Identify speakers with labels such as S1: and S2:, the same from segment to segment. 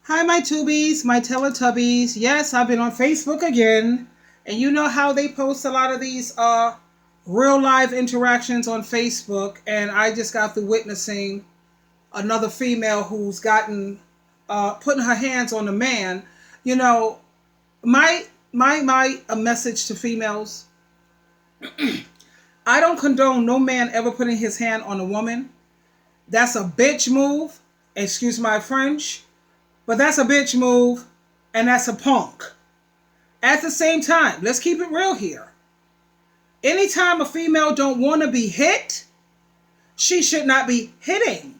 S1: Hi, my tubies, my Teletubbies. Yes, I've been on Facebook again. And you know how they post a lot of these real live interactions on Facebook. And I just got through witnessing another female who's gotten, putting her hands on a man. You know, my a message to females. I don't condone no man ever putting his hand on a woman. That's a bitch move. Excuse my French. But that's a bitch move and that's a punk. At the same time, let's keep it real here. Anytime a female don't want to be hit, she should not be hitting.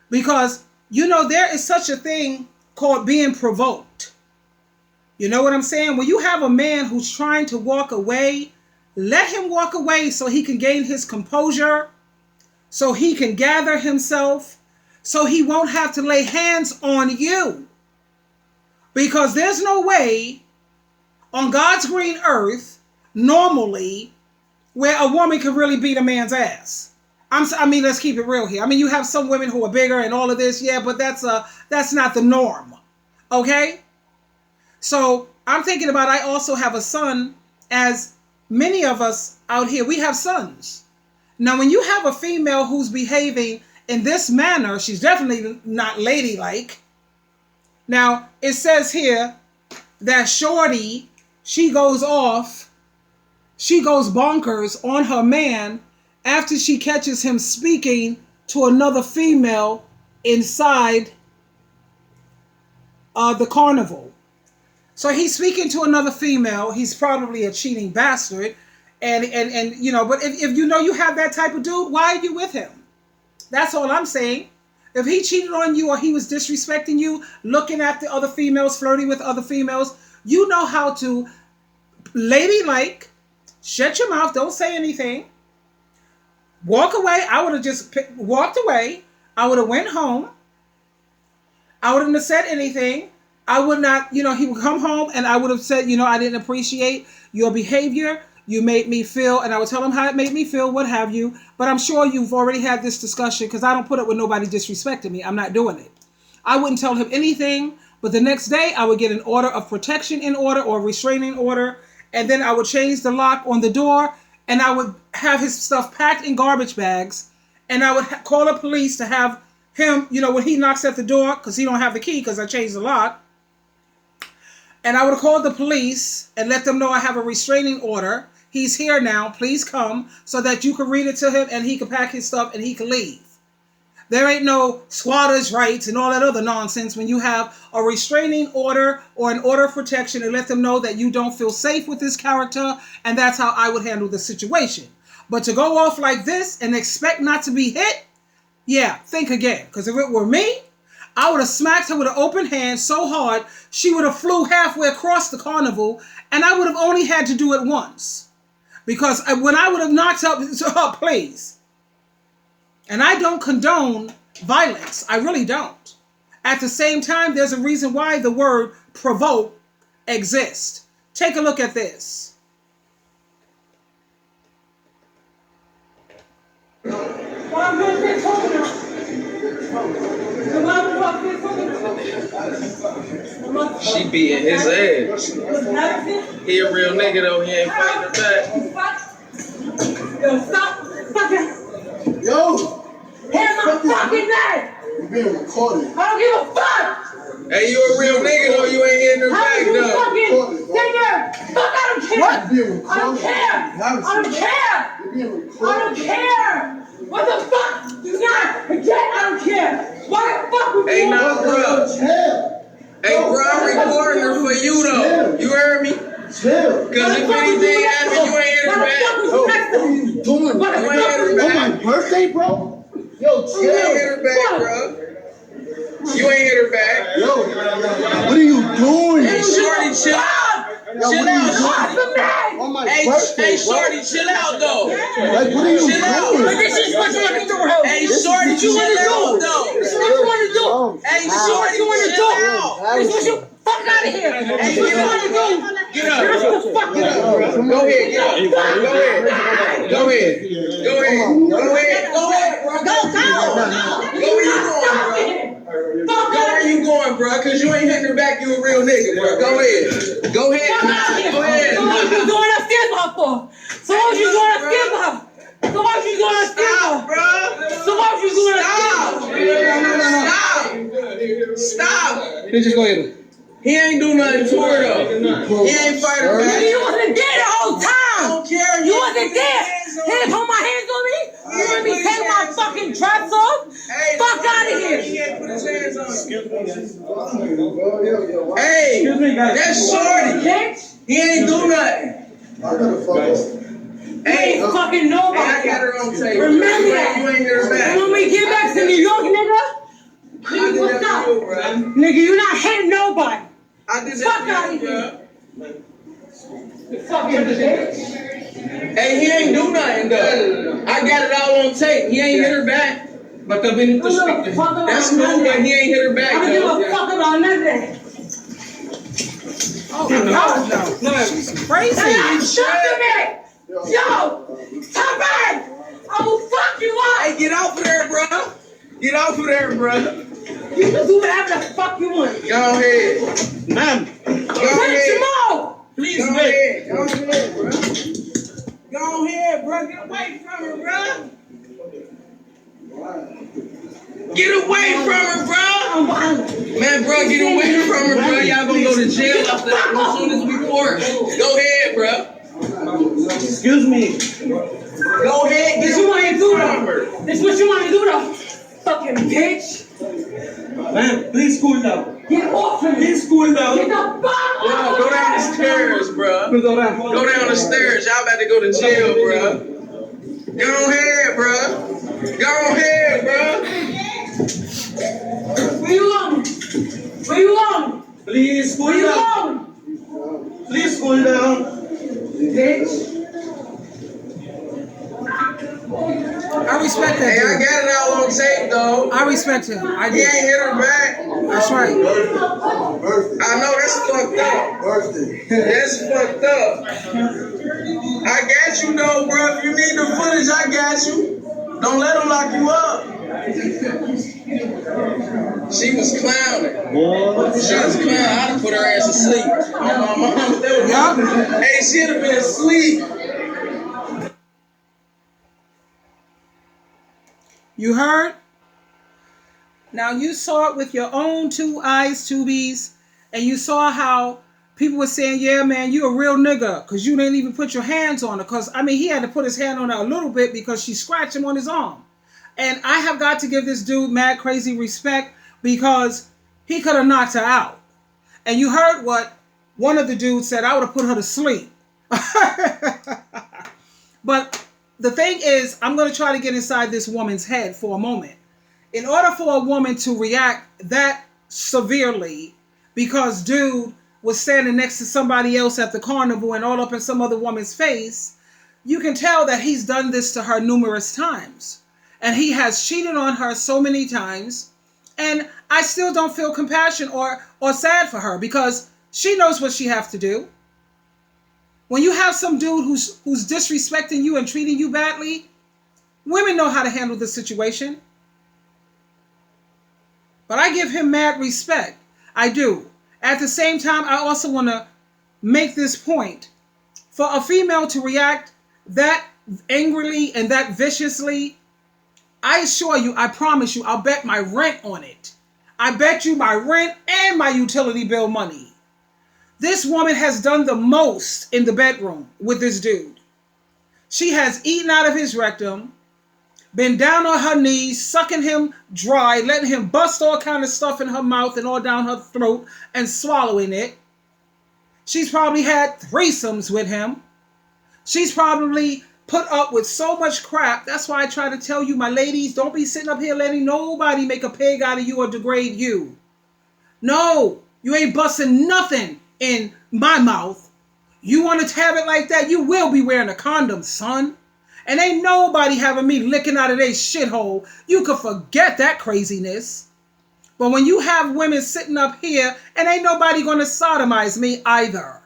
S1: Because, there is such a thing called being provoked. You know what I'm saying? When you have a man who's trying to walk away, let him walk away so he can gain his composure, so he can gather himself, so he won't have to lay hands on you. Because there's no way on God's green earth, normally, where a woman can really beat a man's ass. Let's keep it real here. You have some women who are bigger and all of this, yeah, but that's not the norm. Okay? So I'm thinking about, I also have a son, as many of us out here, we have sons. Now, when you have a female who's behaving in this manner, she's definitely not ladylike. Now, it says here that Shorty, she goes bonkers on her man after she catches him speaking to another female inside the carnival. So he's speaking to another female. He's probably a cheating bastard. But if you have that type of dude, why are you with him? That's all I'm saying. If he cheated on you or he was disrespecting you, looking at the other females, flirting with other females, you know how to, ladylike, shut your mouth, don't say anything. Walk away. I would have just walked away. I would have went home. I wouldn't have said anything. I would not, he would come home and I would have said, I didn't appreciate your behavior. You made me feel, and I would tell him how it made me feel, what have you. But I'm sure you've already had this discussion because I don't put up with nobody disrespecting me. I'm not doing it. I wouldn't tell him anything, but the next day I would get an order of protection in order or a restraining order. And then I would change the lock on the door and I would have his stuff packed in garbage bags. And I would call the police to have him, when he knocks at the door, because he don't have the key because I changed the lock. And I would call the police and let them know I have a restraining order. He's here now. Please come so that you can read it to him and he can pack his stuff and he can leave. There ain't no squatters' rights and all that other nonsense when you have a restraining order or an order of protection and let them know that you don't feel safe with this character, and that's how I would handle the situation. But to go off like this and expect not to be hit, yeah, think again. Because if it were me, I would have smacked her with an open hand so hard she would have flew halfway across the carnival, and I would have only had to do it once. Because when I would have knocked her, please. And I don't condone violence. I really don't. At the same time, there's a reason why the word provoke exists. Take a look at this.
S2: She beating his ass. He a real nigga though, he ain't fighting her back.
S3: Yo, stop fucking. Yo! Hear my fucking name! You're being recorded. I don't give a fuck!
S2: Hey, you a real nigga though, you ain't hitting her back though.
S3: Fucking nigga! Fuck, I don't care! What? You're being recorded. I don't care! You're being recorded. I don't care! What the fuck? Do not forget, I don't care! Why the fuck would you?
S2: Hey, nah, bro. Hey, bro, I'm recording her for you though. You heard me?
S3: Chill.
S2: Cause if anything happens, you ain't hit her back.
S3: Yo, what are you doing?
S2: You ain't hit her back.
S3: On my birthday, bro? Yo, chill.
S2: You ain't hit her back, bro. You ain't hit her back.
S3: Yo, what are you doing?
S2: Hey, shorty, chill out. Chill out, shorty.
S3: On my birthday,
S2: hey, shorty, chill out though.
S3: Like, what are you
S2: Chill out.
S3: doing?
S1: This is what you want to do.
S2: Hey, shorty, chill out though.
S1: This is what you want to do.
S2: Hey, shorty, chill out.
S1: This is what you fuck out of here.
S2: Hey,
S1: This is what you want to do.
S2: Get up.
S1: Get the fuck
S2: Get
S1: out.
S2: up. Go ahead, get up. Go ahead. Go ahead. Go ahead. Go ahead. Go ahead, bro.
S1: Go.
S2: Go where you going, bro. Go where you going. because you ain't hitting her back. You a real nigga, bro. Go ahead. Go ahead. Go ahead.
S3: So what you going upstairs with her for? So what you going upstairs with her? So what you going upstairs with her?
S2: Bro.
S3: So what you going upstairs with her?
S2: Stop.
S1: Then just go ahead.
S2: He ain't do nothing to her though. He ain't fight her back.
S3: You wasn't there the whole time.
S2: I don't care.
S3: You wasn't there. He didn't put my hands on me. You want me to take my fucking dress off? Fuck out of here.
S2: He ain't put his hands on you. Hey, that's shorty.
S3: Bitch.
S2: He ain't do nothing.
S3: Hey, fucking nobody.
S2: I got her on tape.
S3: Remember that.
S2: You ain't her back.
S3: And when we get back to New York, nigga, nigga, what's up? Nigga, you not hitting nobody.
S2: I did
S3: Fuck
S2: that
S3: out of
S2: to you,
S3: here. Fucking bitch.
S2: Hey, he ain't do nothing though. I got it all on tape. He ain't hit her back. But the minute to speak to him. That's cool, but he ain't hit her back
S3: I don't give
S2: though.
S3: a fuck about nothing.
S1: Oh, no. She's crazy.
S3: Hey, shut to me. Yo, come back. I will fuck you up.
S2: Hey, get off of there, bro. Get off of there, bro.
S3: You can do whatever the fuck you want.
S2: Go ahead.
S1: Ma'am.
S2: Go ahead.
S1: Please
S2: Go
S1: wait.
S2: ahead. Go ahead, bro. Go ahead, bro. Get away from her, bro. Get away from her, bro. Man, bro, get away from her, bro. Y'all gonna go to jail after that as soon as we court. Go ahead, bro.
S1: Excuse me.
S2: Go ahead.
S3: This
S2: Get
S3: what
S2: away
S3: you want
S2: from
S3: to do,
S2: her.
S3: though. This what you want to do, though. Fucking bitch.
S1: Ma'am, please cool down.
S3: Get off of me.
S1: Please cool down.
S3: Get the fuck off.
S2: Bro, go down the stairs, bro.
S1: Please go down.
S2: Go down the stairs. Y'all about to go to jail, bro. Go ahead, bro. Go ahead, bro.
S3: Where you going? Where you going?
S1: Please cool
S3: Where you
S1: down.
S3: going?
S1: Please cool down.
S3: Bitch.
S1: I respect that
S2: Hey, I
S1: dude.
S2: got it all on tape, though.
S1: I respect him. I
S2: He
S1: do.
S2: ain't hit her back.
S1: That's right.
S2: I know that's fucked up. That's fucked up. I got you, though, bro. If you need the footage, I got you. Don't let them lock you up. She was clowning. She was clowning. I'd have put her ass asleep. Oh, my mom.
S1: Yup.
S2: Hey, she'd have been asleep.
S1: You heard? Now you saw it with your own two eyes, Tubies, and you saw how people were saying, yeah, man, you a real nigga, because you didn't even put your hands on her. Because, I mean, he had to put his hand on her a little bit because she scratched him on his arm. And I have got to give this dude mad crazy respect because he could have knocked her out. And you heard what one of the dudes said, I would have put her to sleep. But the thing is, I'm going to try to get inside this woman's head for a moment. In order for a woman to react that severely because dude was standing next to somebody else at the carnival and all up in some other woman's face, you can tell that he's done this to her numerous times. And he has cheated on her so many times. And I still don't feel compassion or sad for her because she knows what she has to do. When you have some dude who's disrespecting you and treating you badly, women know how to handle the situation. But I give him mad respect. I do. At the same time, I also want to make this point. For a female to react that angrily and that viciously, I assure you, I promise you, I'll bet my rent on it. I bet you my rent and my utility bill money. This woman has done the most in the bedroom with this dude. She has eaten out of his rectum, been down on her knees, sucking him dry, letting him bust all kind of stuff in her mouth and all down her throat and swallowing it. She's probably had threesomes with him. She's probably put up with so much crap. That's why I try to tell you, my ladies, don't be sitting up here letting nobody make a pig out of you or degrade you. No, you ain't busting nothing in my mouth. You want to have it like that, you will be wearing a condom, son. And ain't nobody having me licking out of their shithole. You could forget that craziness. But when you have women sitting up here, and ain't nobody going to sodomize me either.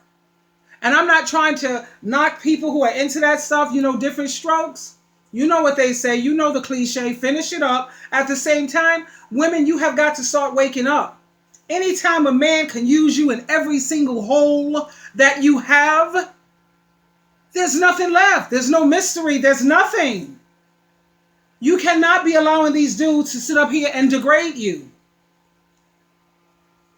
S1: And I'm not trying to knock people who are into that stuff, you know, different strokes. You know what they say. You know the cliche. Finish it up. At the same time, women, you have got to start waking up. Anytime a man can use you in every single hole that you have, there's nothing left. There's no mystery. There's nothing. You cannot be allowing these dudes to sit up here and degrade you.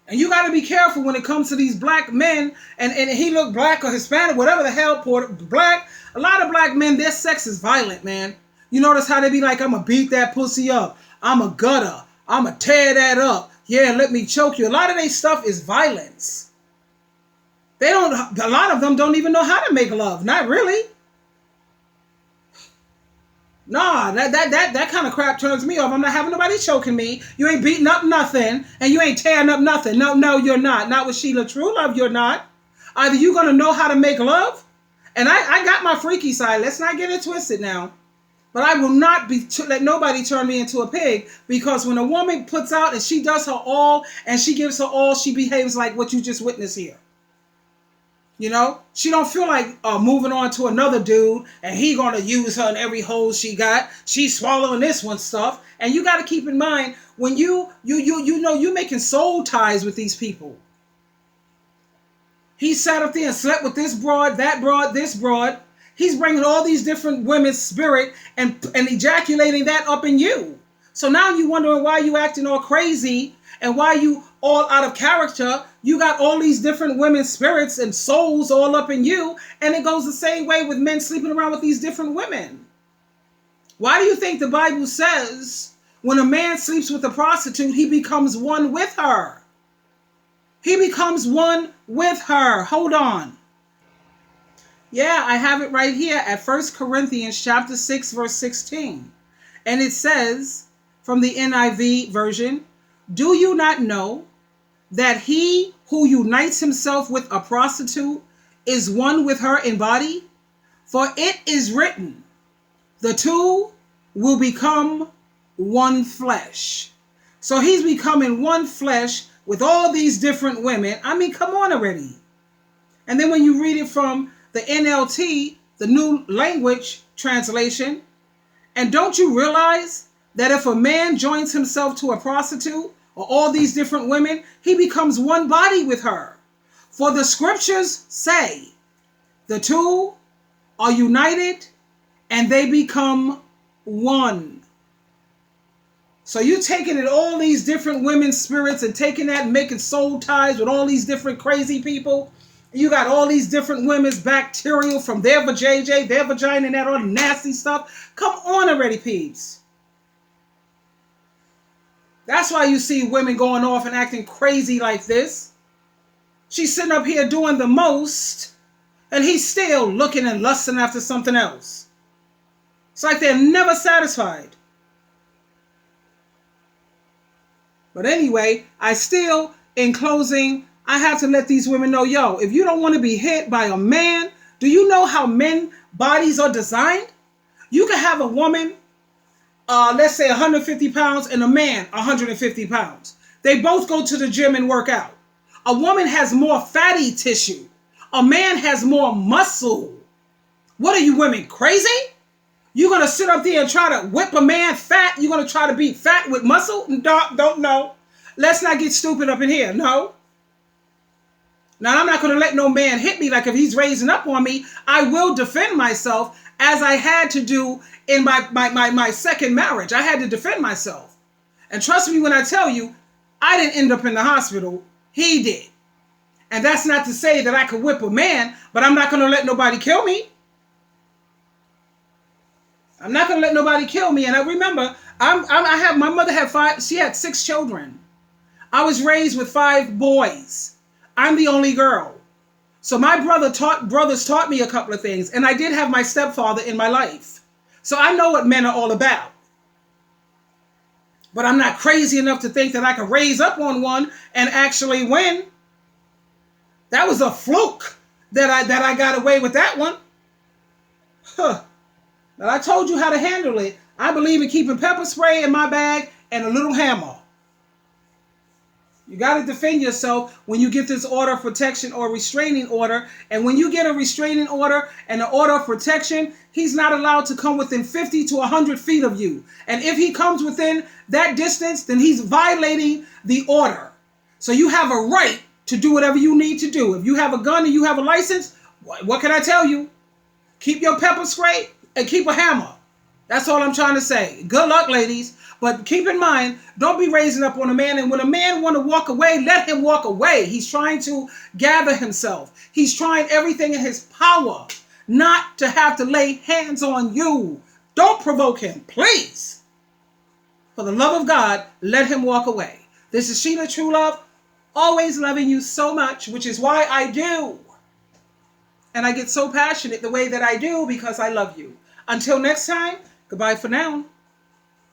S1: And you got to be careful when it comes to these black men, and he look black or Hispanic, whatever the hell, black. A lot of black men, their sex is violent, man. You notice how they be like, I'm going to beat that pussy up. I'm a gutter. I'm going to tear that up. Yeah, let me choke you. A lot of their stuff is violence. A lot of them don't even know how to make love. Not really. Nah, that kind of crap turns me off. I'm not having nobody choking me. You ain't beating up nothing, and you ain't tearing up nothing. No, you're not. Not with Sheila True Love, you're not. Either you're going to know how to make love, and I got my freaky side. Let's not get it twisted now. But I will not let nobody turn me into a pig, because when a woman puts out and she does her all, and she gives her all, she behaves like what you just witnessed here. You know, she don't feel like moving on to another dude and he gonna use her in every hole she got. She's swallowing this one stuff. And you got to keep in mind, when you know you're making soul ties with these people. He sat up there and slept with this broad, that broad, this broad. He's bringing all these different women's spirit and ejaculating that up in you. So now you wondering why you acting all crazy and why you all out of character. You got all these different women's spirits and souls all up in you. And it goes the same way with men sleeping around with these different women. Why do you think the Bible says when a man sleeps with a prostitute, he becomes one with her? He becomes one with her. Hold on. Yeah, I have it right here at 1 Corinthians chapter 6, verse 16. And it says from the NIV version, do you not know that he who unites himself with a prostitute is one with her in body? For it is written, the two will become one flesh. So he's becoming one flesh with all these different women. I mean, come on already. And then when you read it from the NLT, the New Language Translation, and don't you realize that if a man joins himself to a prostitute or all these different women, he becomes one body with her? For the scriptures say, the two are united and they become one. So you taking it all these different women's spirits and taking that and making soul ties with all these different crazy people. You got all these different women's bacterial from their vajayjay, their vagina, and that all nasty stuff. Come on already, peeps. That's why you see women going off and acting crazy like this. She's sitting up here doing the most, and he's still looking and lusting after something else. It's like they're never satisfied. But anyway, in closing, I have to let these women know, yo, if you don't want to be hit by a man, do you know how men bodies are designed? You can have a woman, let's say 150 pounds, and a man 150 pounds. They both go to the gym and work out. A woman has more fatty tissue. A man has more muscle. What are you women, crazy? You're going to sit up there and try to whip a man fat? You're going to try to be fat with muscle? Don't know. Let's not get stupid up in here. No. Now, I'm not going to let no man hit me. Like if he's raising up on me, I will defend myself as I had to do in my second marriage. I had to defend myself. And trust me when I tell you, I didn't end up in the hospital. He did. And that's not to say that I could whip a man, but I'm not going to let nobody kill me. I'm not going to let nobody kill me. And I remember, my mother had she had 6 children. I was raised with 5 boys. I'm the only girl. So my brothers taught me a couple of things. And I did have my stepfather in my life. So I know what men are all about. But I'm not crazy enough to think that I could raise up on one and actually win. That was a fluke that I got away with that one. Huh. But I told you how to handle it. I believe in keeping pepper spray in my bag and a little hammer. You got to defend yourself when you get this order of protection or restraining order. And when you get a restraining order and an order of protection, he's not allowed to come within 50 to 100 feet of you. And if he comes within that distance, then he's violating the order. So you have a right to do whatever you need to do. If you have a gun and you have a license, what can I tell you? Keep your pepper spray and keep a hammer. That's all I'm trying to say. Good luck, ladies. But keep in mind, don't be raising up on a man. And when a man want to walk away, let him walk away. He's trying to gather himself. He's trying everything in his power not to have to lay hands on you. Don't provoke him, please. For the love of God, let him walk away. This is Sheila True Love, always loving you so much, which is why I do. And I get so passionate the way that I do because I love you. Until next time, goodbye for now.